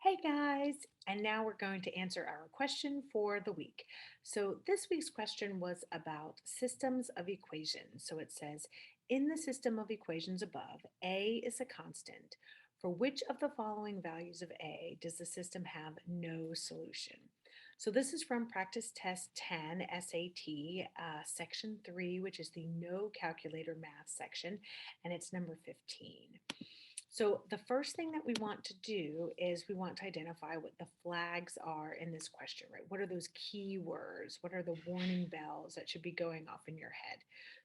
Hey guys, and now we're going to answer our question for the week. So this week's question was about systems of equations. So it says, in the system of equations above, A is a constant. For which of the following values of A does the system have no solution? So this is from practice test 10 SAT, section 3, which is the no calculator math section, and it's number 15. So the first thing that we want to do is we want to identify what the flags are in this question, right? What are those key words? What are the warning bells that should be going off in your head?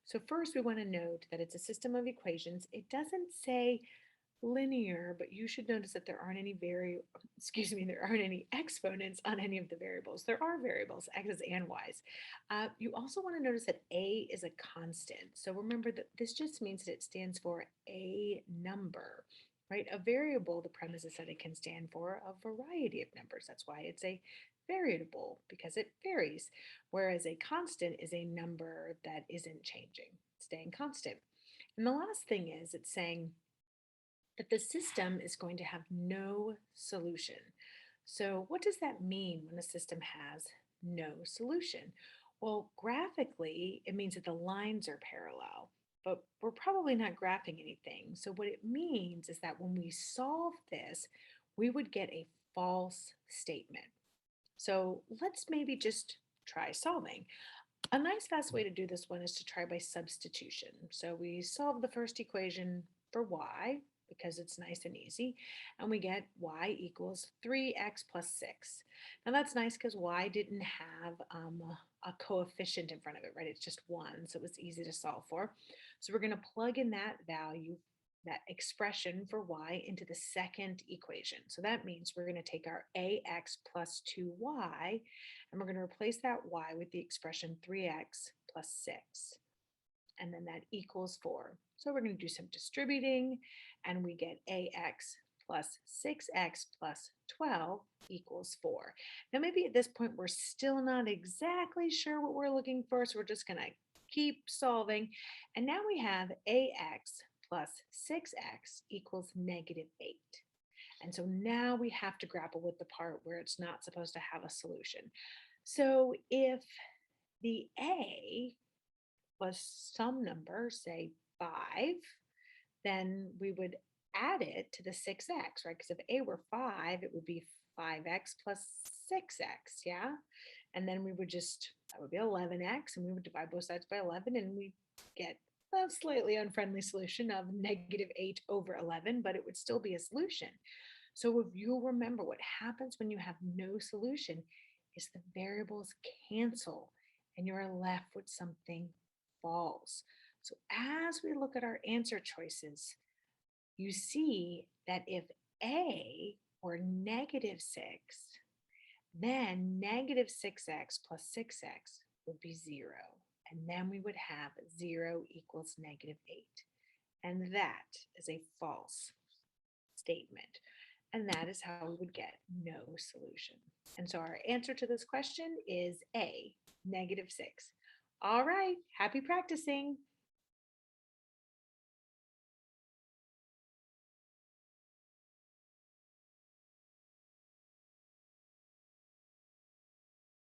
So first we want to note that it's a system of equations. It doesn't say linear, but you should notice that there aren't any there aren't any exponents on any of the variables. There are variables, x's and y's. You also want to notice that a is a constant. So remember that this just means that it stands for a number, right? A variable, the premise is that it can stand for a variety of numbers. That's why it's a variable, because it varies. Whereas a constant is a number that isn't changing, staying constant. And the last thing is it's saying that the system is going to have no solution. So, what does that mean when a system has no solution? Well, graphically, it means that the lines are parallel, but we're probably not graphing anything. So, what it means is that when we solve this, we would get a false statement. So, let's maybe just try solving. A nice fast way to do this one is to try by substitution. So we solve the first equation for y because it's nice and easy, and we get y equals 3x plus 6. Now that's nice because y didn't have a coefficient in front of it, right? It's just 1, so it was easy to solve for. So we're going to plug in that value, that expression for y, into the second equation. So that means we're going to take our ax plus 2y and we're going to replace that y with the expression 3x plus 6. And then that equals 4. So we're going to do some distributing, and we get ax plus 6x plus 12 equals 4. Now, maybe at this point, we're still not exactly sure what we're looking for, so we're just going to keep solving. And now we have ax plus 6x equals negative 8. And so now we have to grapple with the part where it's not supposed to have a solution. So if the a was some number, say 5, then we would add it to the 6x, right? Because if a were 5, it would be 5x plus 6x, yeah? And then we would that would be 11x, and we would divide both sides by 11, and we get a slightly unfriendly solution of negative 8 over 11, but it would still be a solution. So if you'll remember, what happens when you have no solution is the variables cancel and you're left with something false. So as we look at our answer choices, you see that if A were negative 6, then negative 6x plus 6x would be 0. And then we would have 0 equals negative 8. And that is a false statement. And that is how we would get no solution. And so our answer to this question is A, negative 6. All right, happy practicing.